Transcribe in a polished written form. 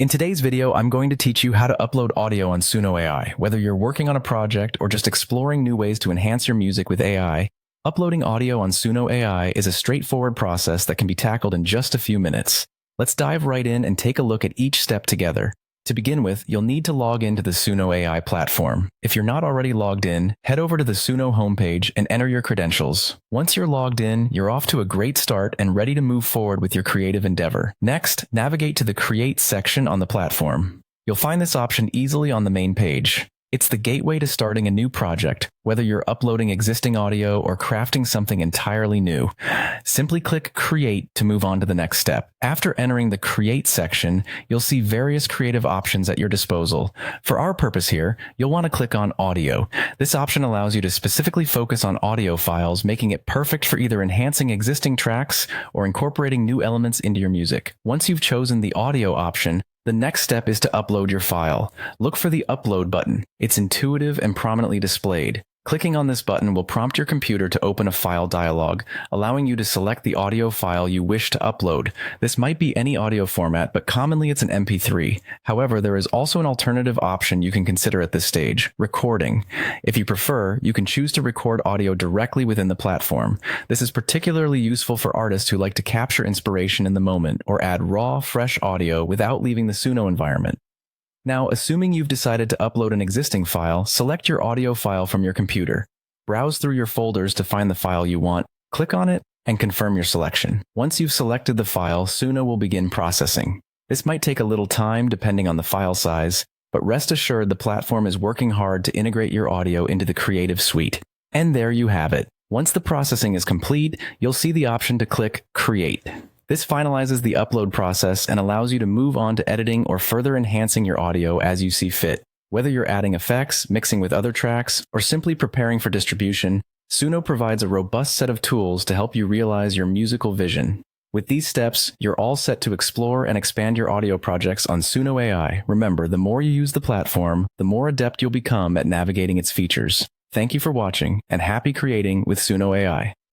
In today's video, I'm going to teach you how to upload audio on Suno AI. Whether you're working on a project or just exploring new ways to enhance your music with AI, uploading audio on Suno AI is a straightforward process that can be tackled in just a few minutes. Let's dive right in and take a look at each step together. To begin with, you'll need to log into the Suno AI platform. If you're not already logged in, head over to the Suno homepage and enter your credentials. Once you're logged in, you're off to a great start and ready to move forward with your creative endeavor. Next, navigate to the Create section on the platform. You'll find this option easily on the main page. It's the gateway to starting a new project, whether you're uploading existing audio or crafting something entirely new. Simply click Create to move on to the next step. After entering the Create section, you'll see various creative options at your disposal. For our purpose here, you'll want to click on Audio. This option allows you to specifically focus on audio files, making it perfect for either enhancing existing tracks or incorporating new elements into your music. Once you've chosen the audio option, the next step is to upload your file. Look for the Upload button. It's intuitive and prominently displayed. Clicking on this button will prompt your computer to open a file dialog, allowing you to select the audio file you wish to upload. This might be any audio format, but commonly it's an MP3. However, there is also an alternative option you can consider at this stage: recording. If you prefer, you can choose to record audio directly within the platform. This is particularly useful for artists who like to capture inspiration in the moment or add raw, fresh audio without leaving the Suno environment. Now, assuming you've decided to upload an existing file, select your audio file from your computer. Browse through your folders to find the file you want, click on it, and confirm your selection. Once you've selected the file, Suno will begin processing. This might take a little time depending on the file size, but rest assured the platform is working hard to integrate your audio into the Creative Suite. And there you have it. Once the processing is complete, you'll see the option to click Create. This finalizes the upload process and allows you to move on to editing or further enhancing your audio as you see fit. Whether you're adding effects, mixing with other tracks, or simply preparing for distribution, Suno provides a robust set of tools to help you realize your musical vision. With these steps, you're all set to explore and expand your audio projects on Suno AI. Remember, the more you use the platform, the more adept you'll become at navigating its features. Thank you for watching, and happy creating with Suno AI.